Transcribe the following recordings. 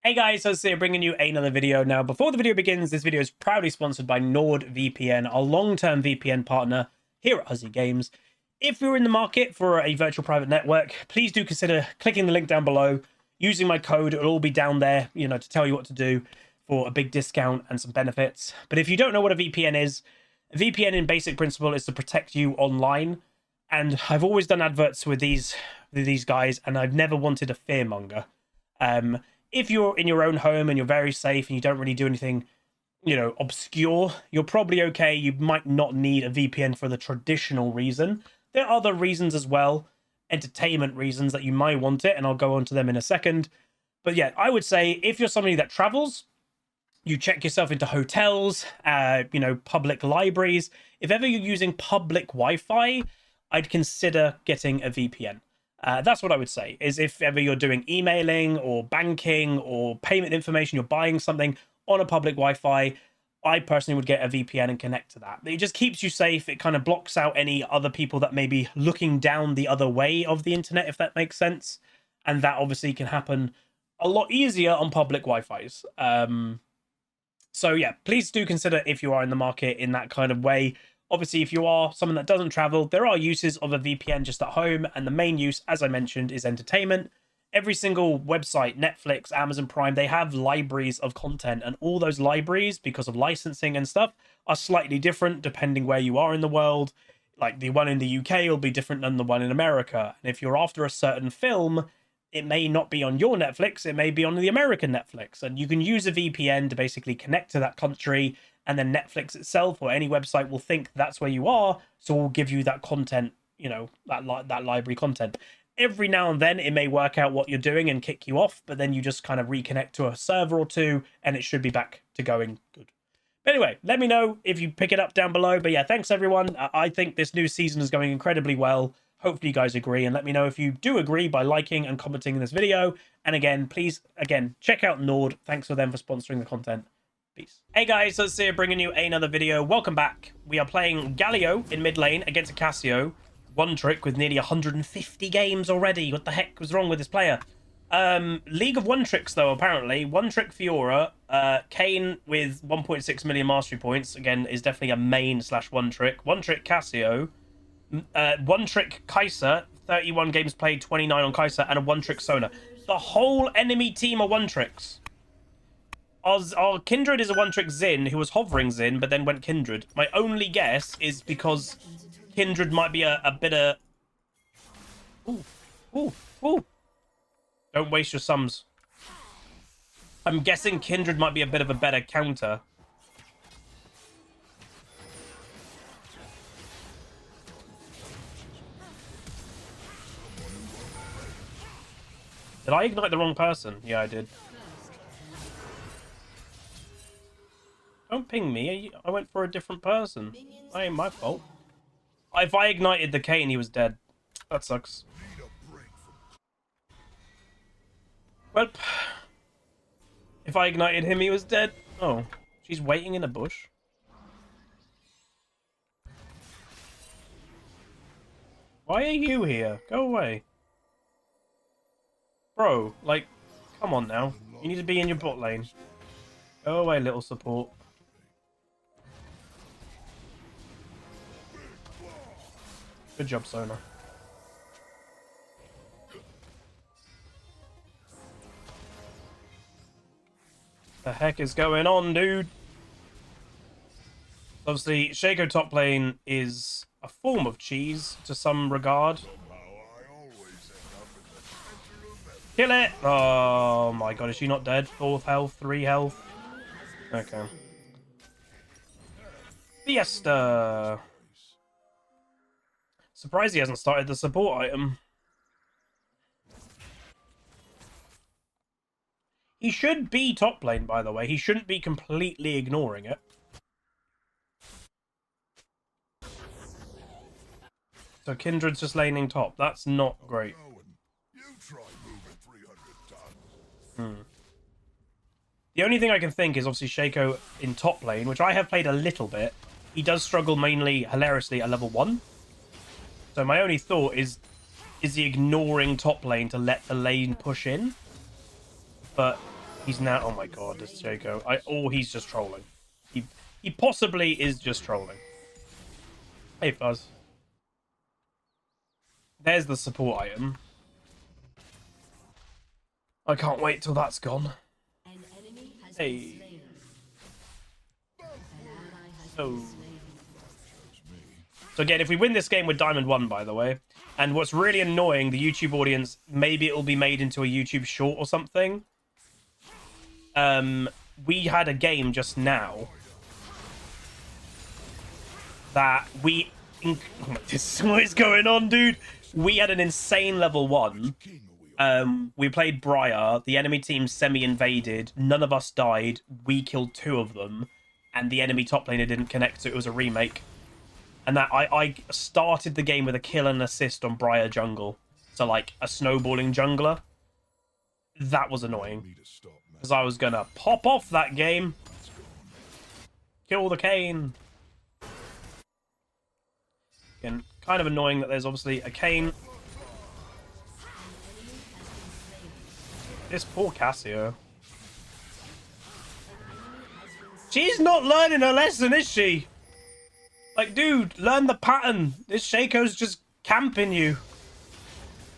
Hey guys, so here bringing you another video. Now, before the video begins, this video is proudly sponsored by NordVPN, our long-term VPN partner here at HuzzyGames. If you're in the market for a virtual private network, please do consider clicking the link down below, using my code. It'll all be down there, to tell you what to do for a big discount and some benefits. But if you don't know what a VPN is, a VPN in basic principle is to protect you online. And I've always done adverts with these guys, and I've never wanted a fearmonger. If you're in your own home and you're very safe and you don't really do anything, obscure, you're probably okay. You might not need a VPN for the traditional reason. There are other reasons as well, entertainment reasons that you might want it, and I'll go on to them in a second. But yeah, I would say if you're somebody that travels, you check yourself into hotels, public libraries. If ever you're using public Wi-Fi, I'd consider getting a VPN. That's what I would say, is if ever you're doing emailing or banking or payment information, you're buying something on a public Wi-Fi, I personally would get a VPN and connect to that. It just keeps you safe. It kind of blocks out any other people that may be looking down the other way of the internet, if that makes sense. And that obviously can happen a lot easier on public Wi-Fis. So yeah, please do consider if you are in the market in that kind of way. Obviously, if you are someone that doesn't travel, there are uses of a VPN just at home. And the main use, as I mentioned, is entertainment. Every single website, Netflix, Amazon Prime, they have libraries of content. And all those libraries, because of licensing and stuff, are slightly different depending where you are in the world. Like the one in the UK will be different than the one in America. And if you're after a certain film, it may not be on your Netflix. It may be on the American Netflix. And you can use a VPN to basically connect to that country. And then Netflix itself or any website will think that's where you are, so we'll give you that content, that library content. Every now and then it may work out what you're doing and kick you off, but then you just kind of reconnect to a server or two, and it should be back to going good. But anyway, let me know if you pick it up down below. But yeah, thanks everyone. I think this new season is going incredibly well. Hopefully you guys agree, and let me know if you do agree by liking and commenting in this video. And again, please, check out Nord. Thanks for them for sponsoring the content. Peace. Hey guys, so here bringing you another video. Welcome back. We are playing Galio in mid lane against a Casio. One trick with nearly 150 games already. What the heck was wrong with this player? League of one tricks though, apparently. One trick Fiora. Kane with 1.6 million mastery points. Again, is definitely a main / one trick. One trick Casio. One trick Kai'Sa. 31 games played, 29 on Kai'Sa, and a one trick Sona. The whole enemy team are one tricks. Our Kindred is a one-trick Xin who was hovering Xin, but then went Kindred. My only guess is because Kindred might be a bit of... Ooh. Don't waste your sums. I'm guessing Kindred might be a bit of a better counter. Did I ignite the wrong person? Yeah, I did. Don't ping me. I went for a different person. That ain't my fault. If I ignited the Kane, he was dead. That sucks. Well, if I ignited him, he was dead. Oh, she's waiting in a bush. Why are you here? Go away. Bro, come on now. You need to be in your bot lane. Go away, little support. Good job, Sona. The heck is going on, dude? Obviously, Shaco top lane is a form of cheese to some regard. Kill it! Oh my god, is she not dead? 4 health, 3 health. Okay. Fiesta! Surprised he hasn't started the support item. He should be top lane, by the way. He shouldn't be completely ignoring it. So Kindred's just laning top. That's not great. The only thing I can think is obviously Shaco in top lane, which I have played a little bit. He does struggle mainly, hilariously, at level 1. So my only thought is he ignoring top lane to let the lane push in? But He's now... Oh my god, this Jaco. Or he's just trolling. He possibly is just trolling. Hey, Fuzz. There's the support item. I can't wait till that's gone. Hey. So again, if we win this game with Diamond 1, by the way, and what's really annoying, the YouTube audience, maybe it will be made into a YouTube short or something. We had a game just now that we... This is what is going on, dude. We had an insane level 1. We played Briar. The enemy team semi-invaded. None of us died. We killed 2 of them. And the enemy top laner didn't connect, so it was a remake. And that I started the game with a kill and assist on Briar jungle. So, like, a snowballing jungler. That was annoying. Because I was going to pop off that game. Kill the Kayn. Again, kind of annoying that there's obviously a Kayn. This poor Cassio. She's not learning a lesson, is she? Like, dude, learn the pattern. This Shaco's just camping you.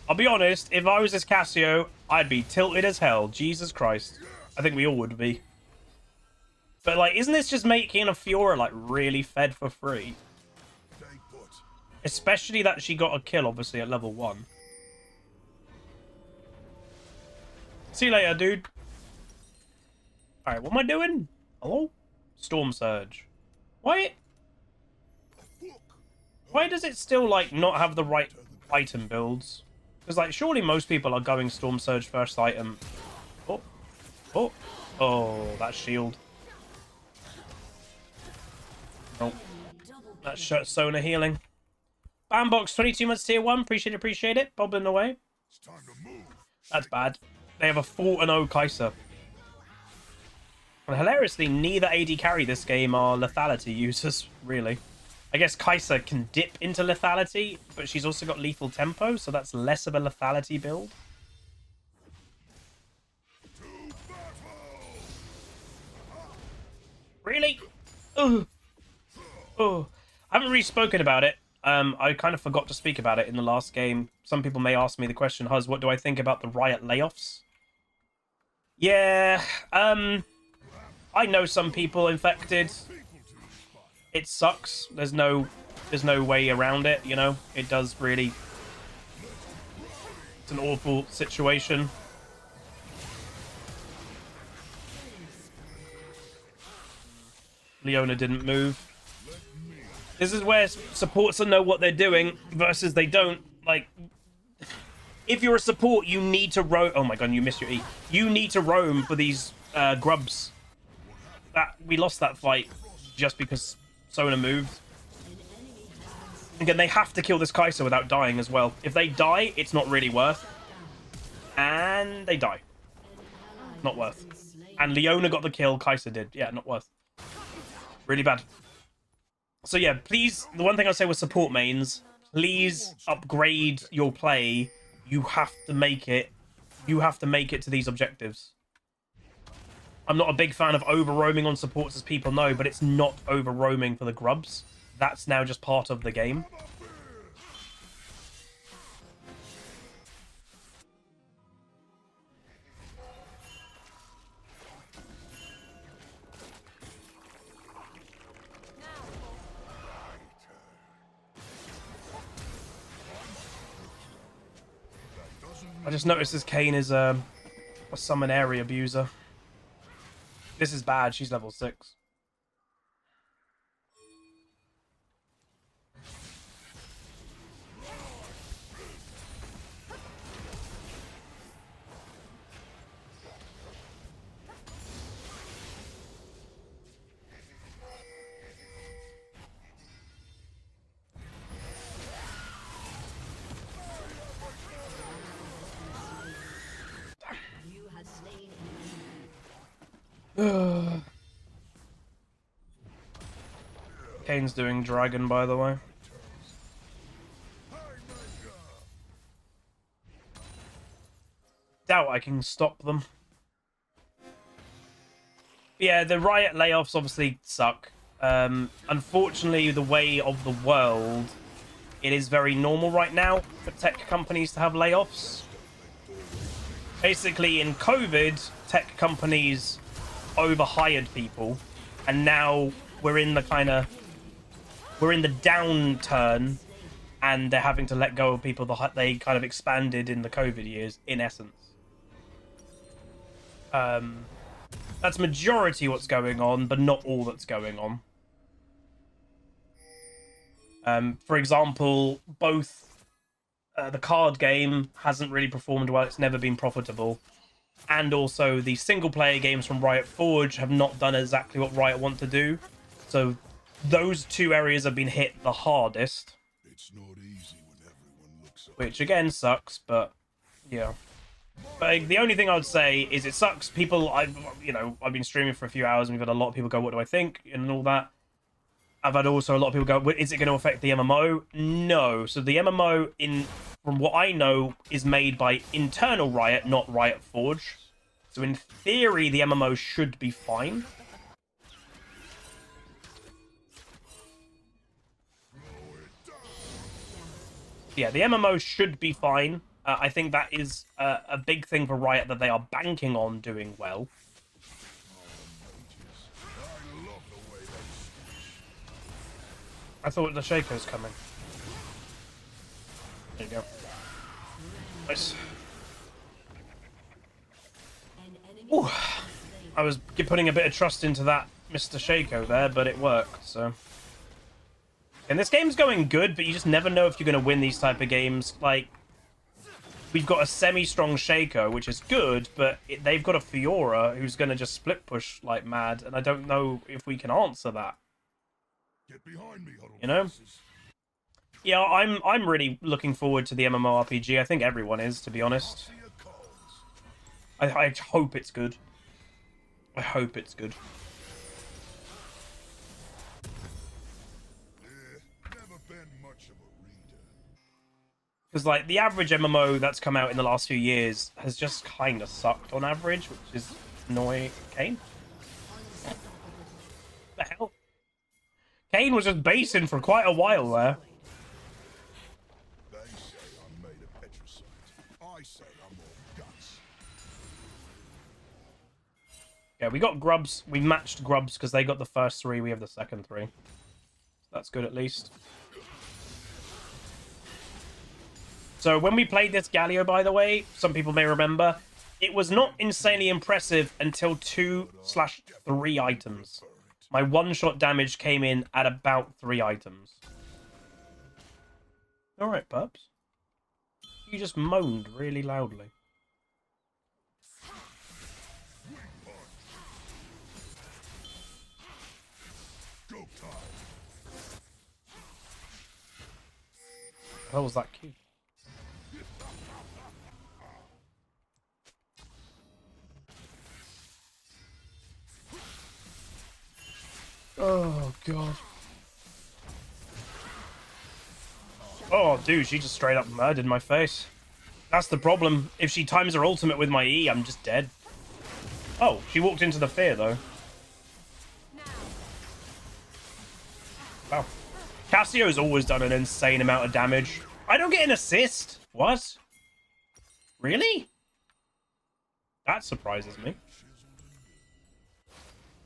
I'll be honest, if I was this Cassio, I'd be tilted as hell. Jesus Christ. I think we all would be. But, like, isn't this just making a Fiora, like, really fed for free? Especially that she got a kill, obviously, at level 1. See you later, dude. Alright, what am I doing? Hello? Storm Surge. Why does it still, like, not have the right item builds? Because, like, surely most people are going Storm Surge first item. Oh. Oh. Oh, that shield. Oh. That Sona healing. Bambox, 22 months tier 1. Appreciate it. Bobbing away. That's bad. They have a 4-0 Kai'Sa. And hilariously, neither AD carry this game are lethality users, really. I guess Kai'Sa can dip into lethality, but she's also got lethal tempo, so that's less of a lethality build. Really? Ugh. Oh. I haven't really spoken about it. I kind of forgot to speak about it in the last game. Some people may ask me the question, Huz, what do I think about the Riot layoffs? Yeah, I know some people infected. It sucks. There's no way around it, you know? It does really... It's an awful situation. Leona didn't move. This is where supports know what they're doing versus they don't. Like, if you're a support, you need to roam. Oh my god, you missed your E. You need to roam for these grubs. We lost that fight just because Sona moved. Again, they have to kill this Kai'Sa without dying as well. If they die, it's not really worth. And they die. Not worth. And Leona got the kill, Kai'Sa did. Yeah, not worth. Really bad. So yeah, please, the one thing I'll say with support mains, please upgrade your play. You have to make it. You have to make it to these objectives. I'm not a big fan of over-roaming on supports, as people know, but it's not over-roaming for the grubs. That's now just part of the game. I just noticed this Kayn is a summon area abuser. This is bad. She's level 6. Kayn's doing dragon, by the way. Doubt I can stop them. Yeah, the Riot layoffs obviously suck. Unfortunately, the way of the world, it is very normal right now for tech companies to have layoffs. Basically, in COVID, tech companies overhired people, and now we're in the downturn, and they're having to let go of people that they kind of expanded in the COVID years, in essence. That's majority what's going on, but not all that's going on. For example, both the card game hasn't really performed well. It's never been profitable. And also the single-player games from Riot Forge have not done exactly what Riot want to do. So those two areas have been hit the hardest. It's not easy when everyone looks up. Which, again, sucks, but yeah. But the only thing I would say is it sucks. People, I've been streaming for a few hours and we've had a lot of people go, what do I think? And all that. I've had also a lot of people go, is it going to affect the MMO? No. So the MMO, from what I know, is made by internal Riot, not Riot Forge. So in theory, the MMO should be fine. Yeah, the MMO should be fine. I think that is a big thing for Riot that they are banking on doing well. I thought the Shaco's coming. There you go. Nice. Ooh. I was putting a bit of trust into that Mr. Shaco there, but it worked, so... And this game's going good, but you just never know if you're going to win these type of games. Like, we've got a semi-strong Shaco, which is good, but they've got a Fiora who's going to just split push like mad, and I don't know if we can answer that. Get behind me, you know? Yeah, I'm really looking forward to the MMORPG. I think everyone is, to be honest. I hope it's good. I hope it's good. Because, like, the average MMO that's come out in the last few years has just kind of sucked on average, which is annoying. Kane? What the hell? Kane was just basing for quite a while there. They say I'm made of petricite. I say I'm all guts. Yeah, we got Grubs. We matched Grubs because they got the first three. We have the second three. That's good, at least. So when we played this Galio, by the way, some people may remember, it was not insanely impressive until 2/3 items. My one-shot damage came in at about 3 items. Alright, pups. You just moaned really loudly. How was that cute? Oh, God. Oh, dude, she just straight up murdered my face. That's the problem. If she times her ultimate with my E, I'm just dead. Oh, she walked into the fear, though. Wow. Cassio's always done an insane amount of damage. I don't get an assist. What? Really? That surprises me.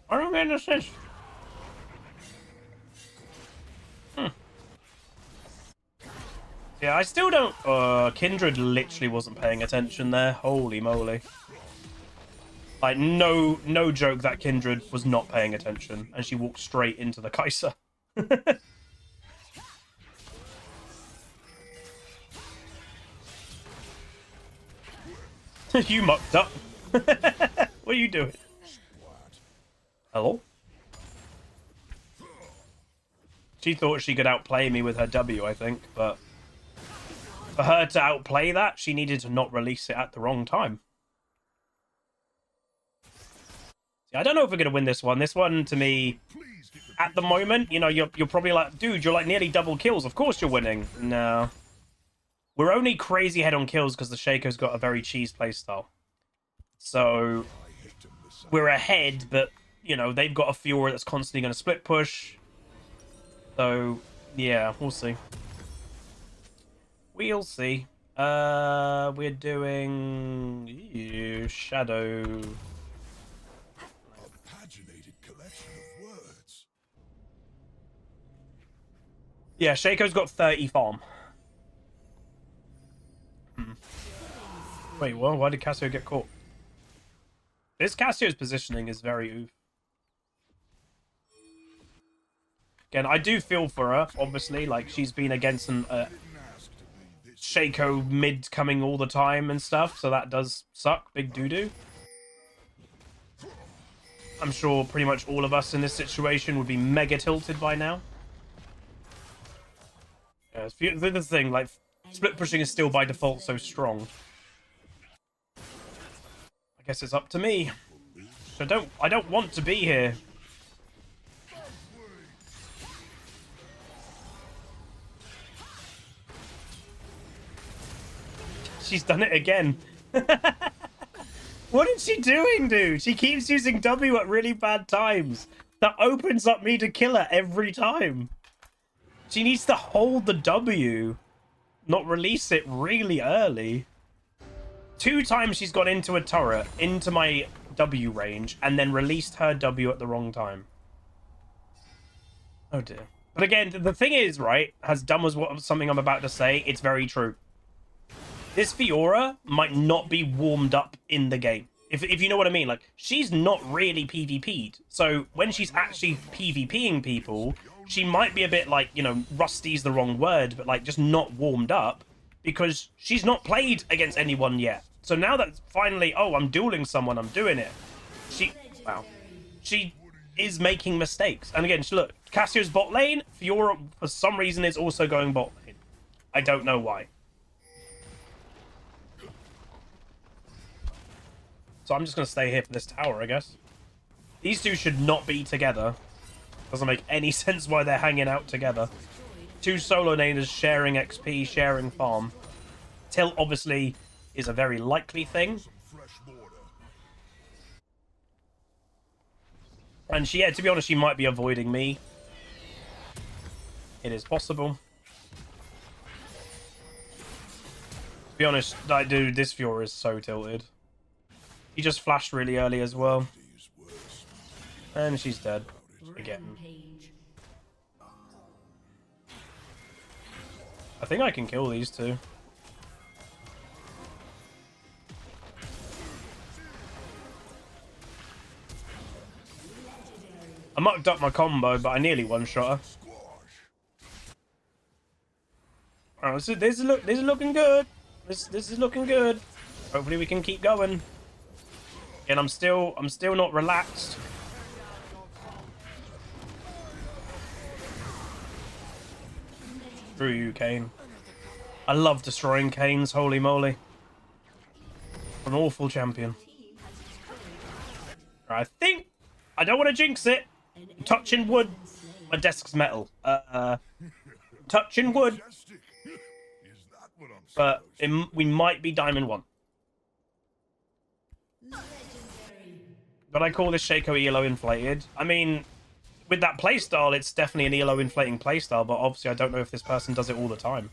I don't get an assist. Yeah, I still don't... Kindred literally wasn't paying attention there. Holy moly. Like, no joke that Kindred was not paying attention. And she walked straight into the Kai'Sa. You mucked up. What are you doing? Hello? She thought she could outplay me with her W, I think, but... For her to outplay that, she needed to not release it at the wrong time. See, I don't know if we're going to win this one. This one, to me, at the moment, you know, you're probably like, dude, you're like nearly double kills. Of course you're winning. No. We're only crazy head on kills because the Shaco's got a very cheese playstyle. So, we're ahead, but you know, they've got a Fiora that's constantly going to split push. So, yeah, we'll see. We'll see. We're doing Shadow. A paginated collection of words. Yeah, Shaco's got 30 farm. Wait, what? Why did Cassio get caught? This Cassio's positioning is very oof. Again, I do feel for her, obviously. Like, she's been against an Shaco mid coming all the time and stuff, so that does suck. Big doo-doo. I'm sure pretty much all of us in this situation would be mega tilted by now. Yeah, the thing, like, split pushing is still by default so strong. I guess it's up to me. I don't want to be here. She's done it again. What is she doing, dude? She keeps using W at really bad times. That opens up me to kill her every time. She needs to hold the W, not release it really early. 2 times she's gone into a turret, into my W range, and then released her W at the wrong time. Oh dear. But again, the thing is, right, as dumb as something I'm about to say, it's very true. This Fiora might not be warmed up in the game. If you know what I mean. Like, she's not really PvP'd. So when she's actually PvPing people, she might be a bit like, you know, rusty's the wrong word, but like just not warmed up because she's not played against anyone yet. So now that finally, oh, I'm dueling someone, I'm doing it. Wow. She is making mistakes. And again, look, Cassio's bot lane, Fiora for some reason is also going bot lane. I don't know why. So I'm just going to stay here for this tower, I guess. These two should not be together. Doesn't make any sense why they're hanging out together. 2 solo laners sharing XP, sharing farm. Tilt, obviously, is a very likely thing. And she, yeah, to be honest, she might be avoiding me. It is possible. To be honest, like, dude, this Fiora is so tilted. He just flashed really early as well. And she's dead. Again. I think I can kill these two. I mucked up my combo, but I nearly one-shot her. Oh, this is looking good. This is looking good. Hopefully we can keep going. And I'm still not relaxed. Screw you, Kane. I love destroying Kanes, holy moly. An awful champion. I think I don't want to jinx it. I'm touching wood. My desk's metal. Touching wood. But we might be Diamond 1. But I call this Shaco ELO inflated. I mean, with that playstyle, it's definitely an ELO inflating playstyle, but obviously I don't know if this person does it all the time.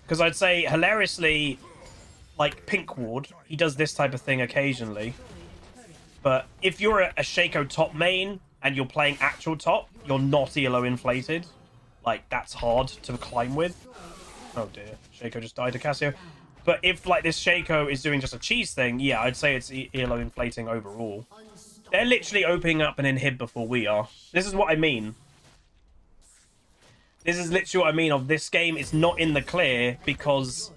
Because I'd say, hilariously, like Pink Ward, he does this type of thing occasionally. But if you're a Shaco top main, and you're playing actual top, you're not ELO inflated. Like, that's hard to climb with. Oh dear, Shaco just died to Cassio. But if, like, this Shaco is doing just a cheese thing, yeah, I'd say it's ELO inflating overall. They're literally opening up an inhib before we are. This is what I mean. This is literally what I mean of this game. It's not in the clear because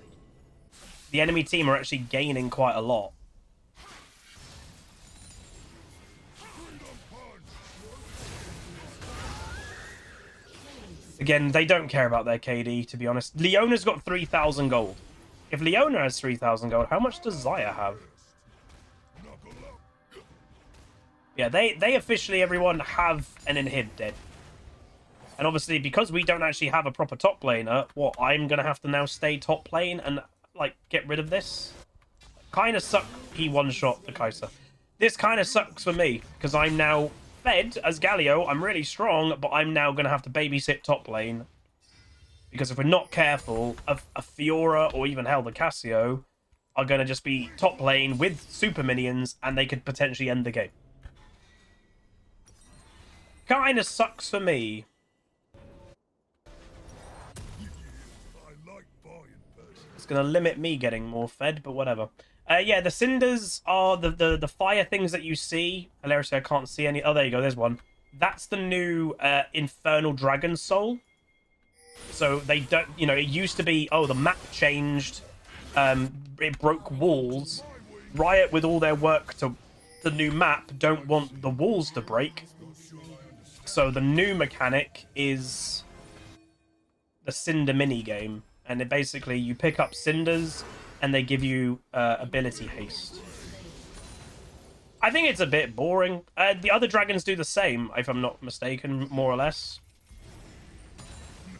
the enemy team are actually gaining quite a lot. Again, they don't care about their KD, to be honest. Leona's got 3,000 gold. If Leona has 3,000 gold, how much does Xayah have? Yeah, they officially, everyone, have an inhib dead. And obviously, because we don't actually have a proper top laner, what, I'm going to have to now stay top lane and, like, get rid of this? Kind of suck he one-shot the Kai'Sa. This kind of sucks for me, because I'm now fed as Galio. I'm really strong, but I'm now going to have to babysit top lane. Because if we're not careful, a Fiora or even hell, the Cassio are going to just be top lane with super minions, and they could potentially end the game. Kind of sucks for me. It's going to limit me getting more fed, but whatever. Yeah, the cinders are the fire things that you see. Hilariously, I can't see any. Oh, there you go. There's one. That's the new Infernal Dragon Soul. So they don't, you know, it used to be, oh, the map changed. It broke walls. Riot, with all their work to the new map, don't want the walls to break. So the new mechanic is the Cinder mini game. And it basically, you pick up cinders and they give you ability haste. I think it's a bit boring. The other dragons do the same, if I'm not mistaken, more or less.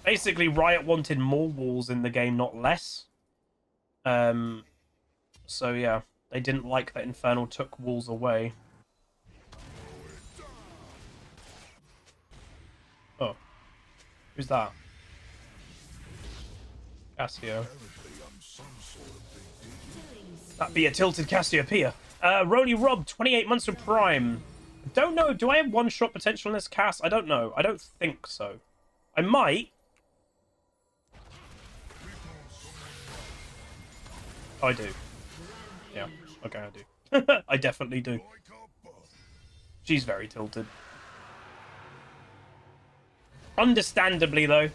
Basically, Riot wanted more walls in the game, not less. So yeah, they didn't like that Infernal took walls away. Oh. Who's that? Cassio. That'd be a tilted Cassiopeia. Rony Rob, 28 months of Prime. Don't know. Do I have one-shot potential in this cast? I don't know. I don't think so. I might. Oh, I do. Yeah. Okay, I do. I definitely do. She's very tilted. Understandably, though.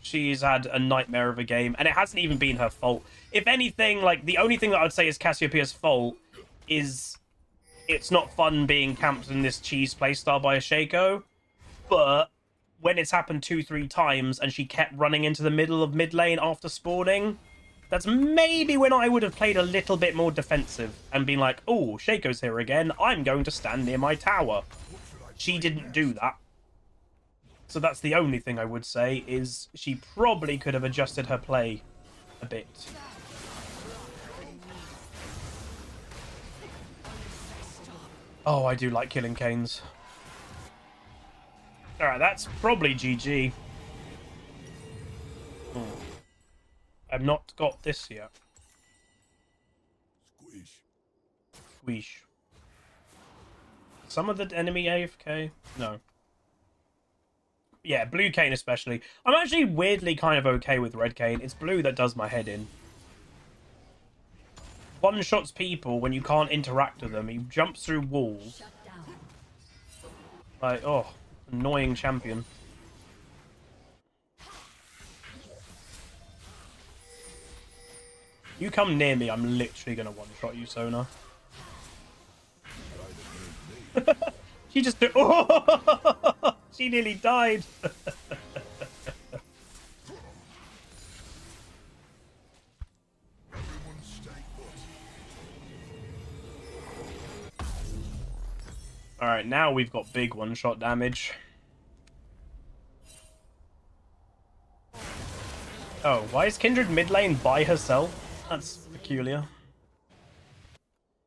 She's had a nightmare of a game, and it hasn't even been her fault. If anything, like, the only thing that I would say is Cassiopeia's fault is it's not fun being camped in this cheese playstyle by a Shaco, but when it's happened 2-3 times and she kept running into the middle of mid lane after spawning, that's maybe when I would have played a little bit more defensive and been like, oh, Shaco's here again, I'm going to stand near my tower. She didn't do that. So that's the only thing I would say, is she probably could have adjusted her play a bit. Oh, I do like killing canes. Alright, that's probably GG. I've not got this yet. Squish. Some of the enemy AFK? No. Yeah, blue cane especially. I'm actually weirdly kind of okay with red cane. It's blue that does my head in. One-shots people when you can't interact with them. He jumps through walls. Like, oh, annoying champion. You come near me, I'm literally going to one-shot you, Sona. She just... Oh! She nearly died. Alright, now we've got big one-shot damage. Oh, why is Kindred mid lane by herself? That's peculiar.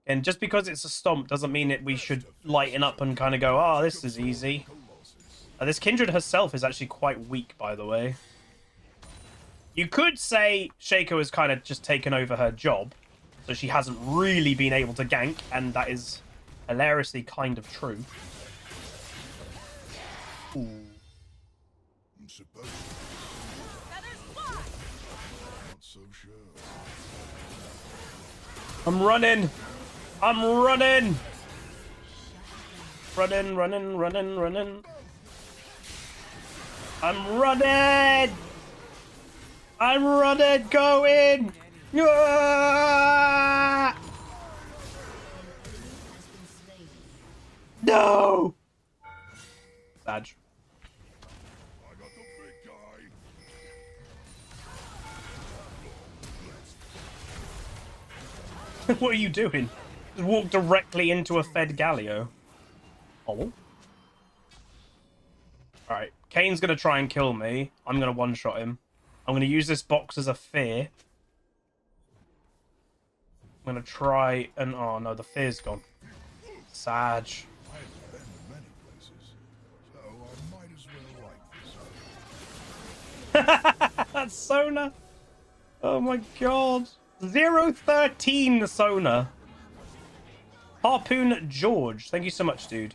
And just because it's a stomp doesn't mean that we should lighten up and kind of go, oh, this is easy. This Kindred herself is actually quite weak, by the way. You could say Shaco has kind of just taken over her job, so she hasn't really been able to gank, and that is hilariously kind of true. Ooh. I'm running! I'm running! Running, running, running, running. I'm running! I'm running! Go in! Ah! No! Badge. I got the big guy. What are you doing? Just walk directly into a fed Galio. Oh. Alright, Kane's going to try and kill me. I'm going to one-shot him. I'm going to use this box as a fear. I'm going to try and... Oh, no, the fear's gone. Sag. I haven't been to many places, so I might as well like this. That's Sona. Oh my god. 013 Sona. Harpoon George. Thank you so much, dude.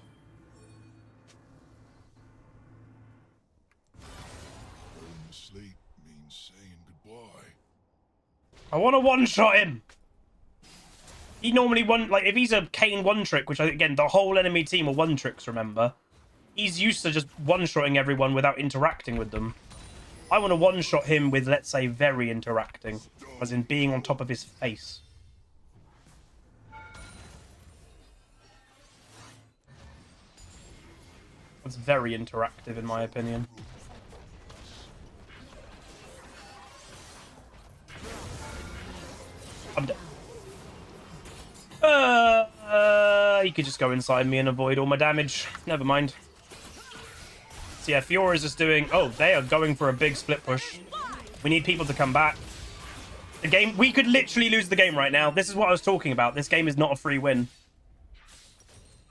Going to sleep means saying goodbye. I want to one-shot him. He normally like if he's a Kane one trick, which again the whole enemy team are one tricks, remember? He's used to just one-shotting everyone without interacting with them. I want to one-shot him with, let's say, very interacting, as in being on top of his face. That's very interactive, in my opinion. I'm dead. You could just go inside me and avoid all my damage. Never mind. So yeah, Fiora's just doing... Oh, they are going for a big split push. We need people to come back. The game... We could literally lose the game right now. This is what I was talking about. This game is not a free win.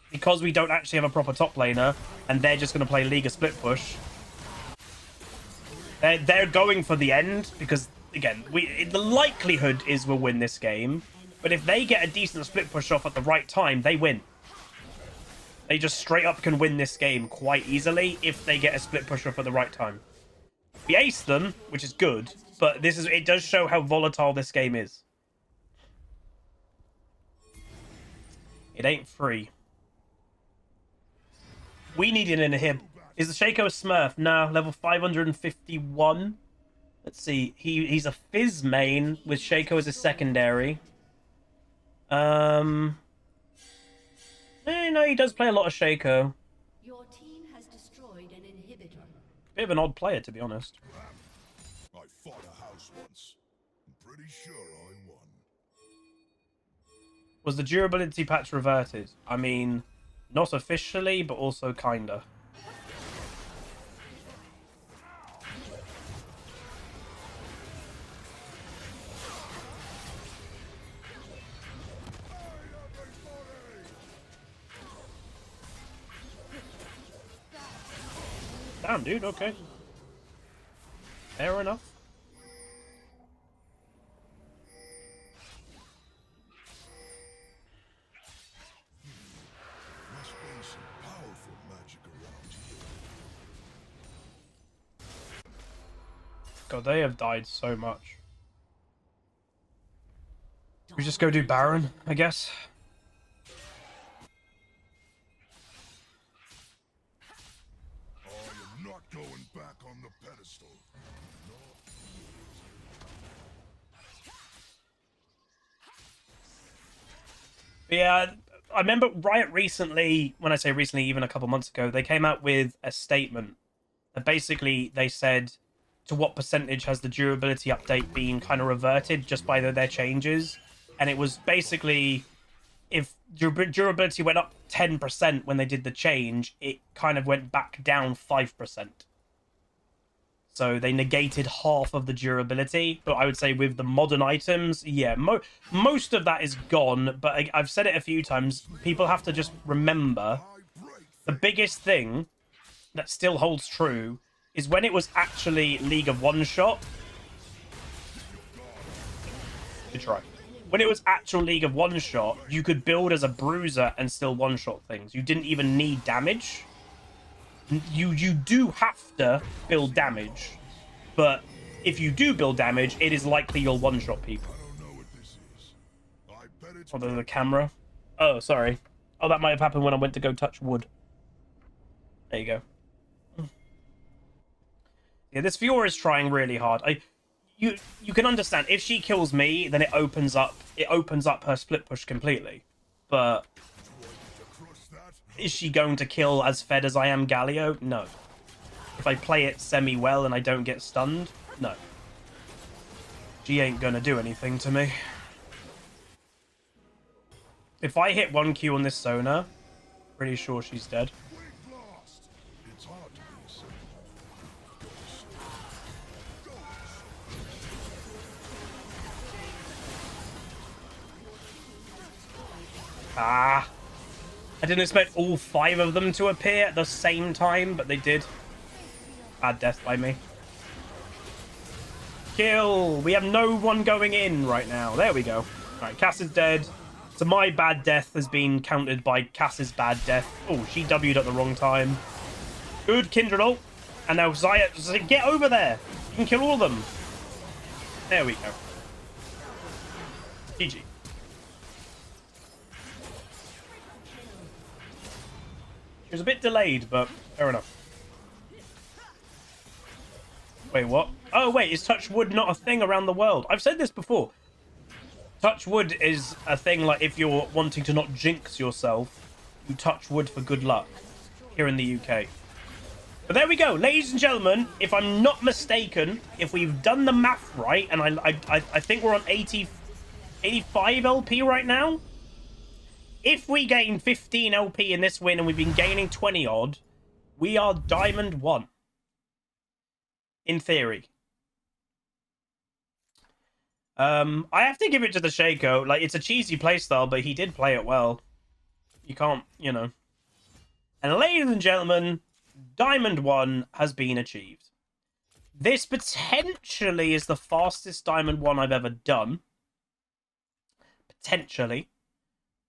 Because we don't actually have a proper top laner, and they're just going to play Liga split push. They're going for the end, because, again, the likelihood is we'll win this game. But if they get a decent split push off at the right time, they win. They just straight up can win this game quite easily if they get a split push off at the right time. We ace them, which is good, but it does show how volatile this game is. It ain't free. We need an inhib. Is the Shaco a smurf? No, level 551. Let's see. He's a Fizz main with Shaco as a secondary. No, he does play a lot of Shaco. Your team has destroyed an inhibitor. Bit of an odd player, to be honest. I fought a house once. I'm pretty sure I won. Was the durability patch reverted? I mean, not officially, but also kinda. Damn, dude, okay. Fair enough. Must be some powerful magic around here. God, they have died so much. We just go do Baron, I guess. I am not going back on the pedestal. Yeah, I remember Riot recently, when I say recently, even a couple months ago, they came out with a statement that basically they said to what percentage has the durability update been kind of reverted just by their changes. And it was basically, if durability went up 10% when they did the change, it kind of went back down 5%. So they negated half of the durability. But I would say with the modern items, yeah, most of that is gone. But I've said it a few times. People have to just remember the biggest thing that still holds true is when it was actually League of One Shot. Good try. When it was actual League of One Shot, you could build as a bruiser and still one shot things. You didn't even need damage. You do have to build damage, but if you do build damage, it is likely you'll one shot people. I don't know what this is. I bet it's Although the camera. Oh, sorry. Oh, that might have happened when I went to go touch wood. There you go. Yeah, this Fiora is trying really hard. You can understand if she kills me, then it opens up her split push completely. But is she going to kill as fed as I am Galio? No. If I play it semi-well and I don't get stunned? No. She ain't gonna do anything to me. If I hit 1Q on this Sona, pretty sure she's dead. we've lost. It's hard to be safe. Ah. I didn't expect all 5 of them to appear at the same time, but they did. Bad death by me. Kill! We have no one going in right now. There we go. Alright, Cass is dead. So my bad death has been counted by Cass's bad death. Oh, she W'd at the wrong time. Good Kindred ult. And now Xayah, get over there. You can kill all of them. There we go. GG. It was a bit delayed, but fair enough. Wait, what? Oh, wait, is touch wood not a thing around the world? I've said this before. Touch wood is a thing like if you're wanting to not jinx yourself, you touch wood for good luck here in the UK. But there we go, ladies and gentlemen. If I'm not mistaken, if we've done the math right, and I think we're on 85 LP right now. If we gain 15 LP in this win and we've been gaining 20 odd, we are Diamond 1. In theory. I have to give it to the Shaco. Like, it's a cheesy playstyle, but he did play it well. You can't, you know. And ladies and gentlemen, Diamond 1 has been achieved. This potentially is the fastest Diamond 1 I've ever done. Potentially.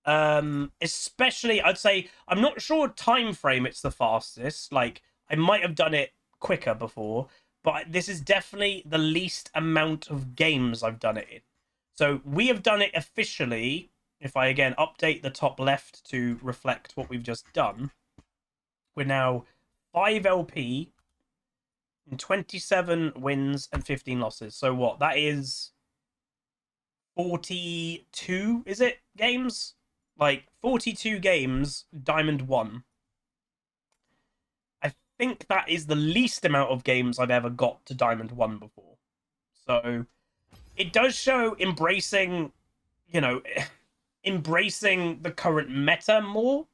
Especially, I'd say, I'm not sure time frame it's the fastest. Like, I might have done it quicker before, but this is definitely the least amount of games I've done it in. So we have done it officially, if I again update the top left to reflect what we've just done, we're now 5 LP in 27 wins and 15 losses. So what? That is 42, is it, games? Like, 42 games, Diamond 1. I think that is the least amount of games I've ever got to Diamond 1 before. So, it does show embracing, you know, embracing the current meta more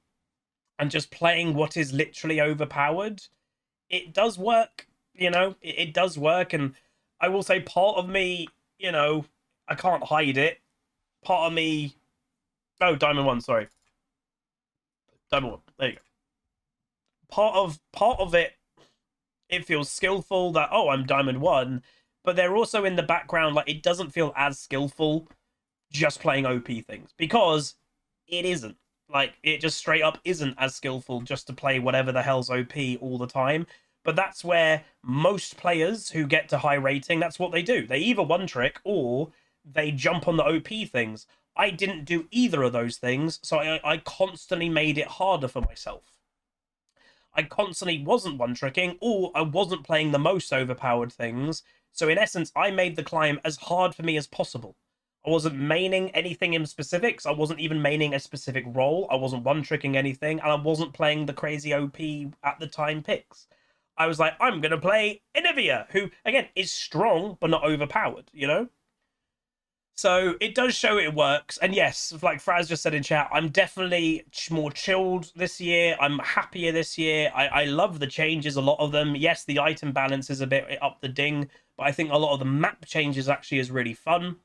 and just playing what is literally overpowered. It does work, you know, it does work. And I will say part of me, you know, I can't hide it. Part of me... Oh, Diamond 1, sorry. Diamond 1, there you go. Part of it, it feels skillful that, oh, I'm Diamond 1, but they're also in the background, like, it doesn't feel as skillful just playing OP things, because it isn't. Like, it just straight up isn't as skillful just to play whatever the hell's OP all the time. But that's where most players who get to high rating, that's what they do. They either one trick or they jump on the OP things. I didn't do either of those things, so I constantly made it harder for myself. I constantly wasn't one-tricking, or I wasn't playing the most overpowered things, so in essence, I made the climb as hard for me as possible. I wasn't maining anything in specifics, I wasn't even maining a specific role, I wasn't one-tricking anything, and I wasn't playing the crazy OP at the time picks. I was like, I'm going to play Anivia, who, again, is strong, but not overpowered, you know? So it does show it works. And yes, like Fraz just said in chat, I'm definitely more chilled this year. I'm happier this year. I love the changes, a lot of them. Yes, the item balance is a bit up the ding, but I think a lot of the map changes actually is really fun.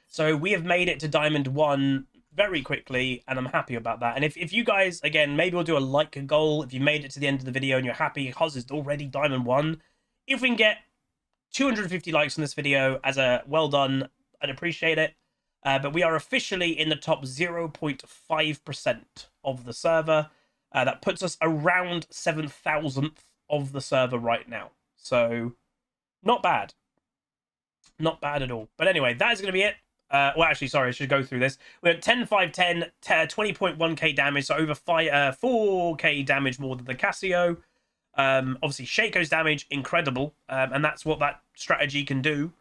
So we have made it to Diamond 1 very quickly, and I'm happy about that. And if you guys, again, maybe we'll do a like goal. If you made it to the end of the video and you're happy, Huz is already Diamond 1. If we can get 250 likes on this video as a well done, I'd appreciate it. But we are officially in the top 0.5% of the server. That puts us around 7,000th of the server right now. So, not bad. Not bad at all. But anyway, that is going to be it. Well, actually, sorry, I should go through this. We're at 10, 5, 10, 20.1k damage, so over 4k damage more than the Casio. Obviously, Shaco's damage, incredible. And that's what that strategy can do.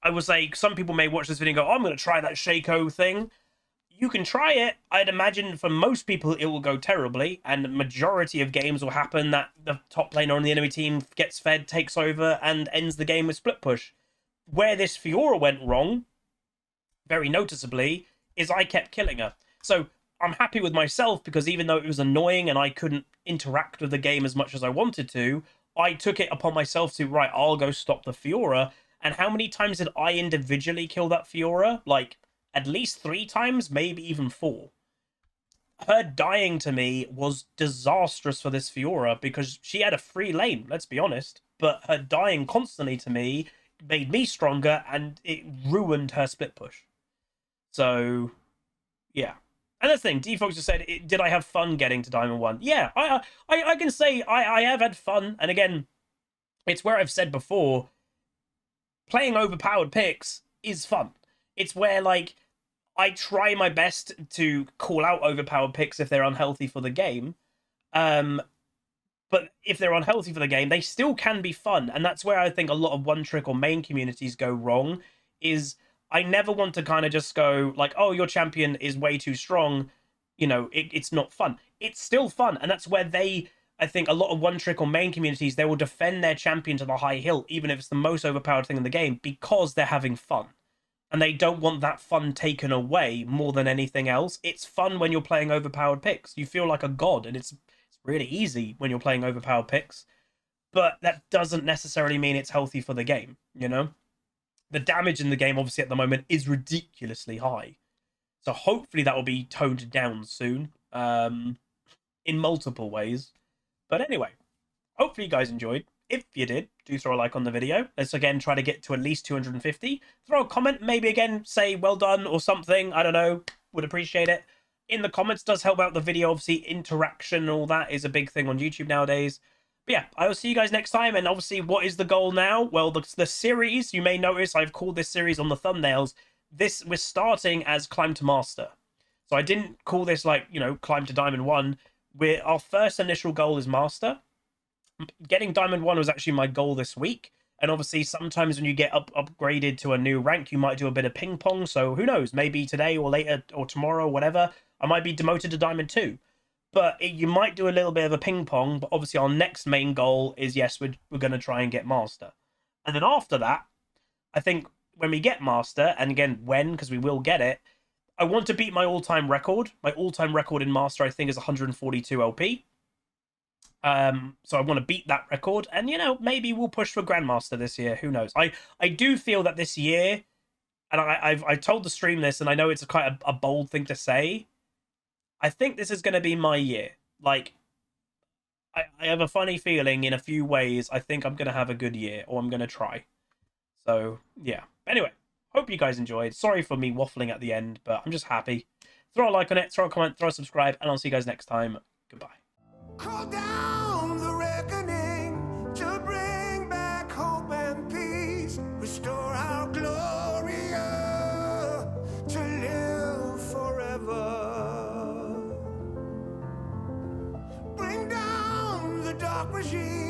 I will say, some people may watch this video and go, oh, I'm going to try that Shaco thing. You can try it. I'd imagine for most people, it will go terribly. And the majority of games will happen that the top laner on the enemy team gets fed, takes over, and ends the game with split push. Where this Fiora went wrong, very noticeably, is I kept killing her. So I'm happy with myself because even though it was annoying and I couldn't interact with the game as much as I wanted to, I took it upon myself to, right, I'll go stop the Fiora. And how many times did I individually kill that Fiora? Like, at least 3 times, maybe even 4. her dying to me was disastrous for this Fiora because she had a free lane, let's be honest. But her dying constantly to me made me stronger and it ruined her split push. So, yeah. And the thing, Defox just said, did I have fun getting to Diamond 1? Yeah, I can say I have had fun. And again, it's where I've said before, playing overpowered picks is fun. It's where, like, I try my best to call out overpowered picks if they're unhealthy for the game. But if they're unhealthy for the game, they still can be fun. And that's where I think a lot of one-trick or main communities go wrong, is I never want to kind of just go, like, oh, your champion is way too strong. You know, it's not fun. It's still fun. And that's where I think a lot of one-trick or main communities, they will defend their champion to the high hill, even if it's the most overpowered thing in the game, because they're having fun. And they don't want that fun taken away more than anything else. It's fun when you're playing overpowered picks. You feel like a god, and it's really easy when you're playing overpowered picks. But that doesn't necessarily mean it's healthy for the game, you know? The damage in the game, obviously, at the moment is ridiculously high. So hopefully that will be toned down soon, in multiple ways. But anyway, hopefully you guys enjoyed. If you did, do throw a like on the video. Let's again try to get to at least 250. Throw a comment, maybe again say well done or something. I don't know. Would appreciate it. In the comments does help out the video. Obviously, interaction and all that is a big thing on YouTube nowadays. But yeah, I will see you guys next time. And obviously, what is the goal now? Well, the series, you may notice I've called this series on the thumbnails. We're starting as Climb to Master. So I didn't call this, like, you know, Climb to Diamond 1. Our first initial goal is Master. Getting Diamond 1 was actually my goal this week. And obviously, sometimes when you get upgraded to a new rank, you might do a bit of ping pong. So who knows? Maybe today or later or tomorrow or whatever, I might be demoted to Diamond 2. But you might do a little bit of a ping pong. But obviously, our next main goal is, yes, we're going to try and get Master. And then after that, I think when we get Master, and again, because we will get it, I want to beat my all-time record. My all-time record in Master, I think, is 142 LP. So I want to beat that record, and, you know, maybe we'll push for Grandmaster this year. Who knows? I do feel that this year, and I told the stream this, and I know it's quite a bold thing to say, I think this is going to be my year. Like, I have a funny feeling in a few ways. I think I'm going to have a good year, or I'm going to try. So yeah. Anyway, hope you guys enjoyed. Sorry for me waffling at the end, but I'm just happy. Throw a like on it, throw a comment, throw a subscribe, and I'll see you guys next time. Goodbye. Call down the reckoning to bring back hope and peace. Restore our glory to live forever. Bring down the dark regime.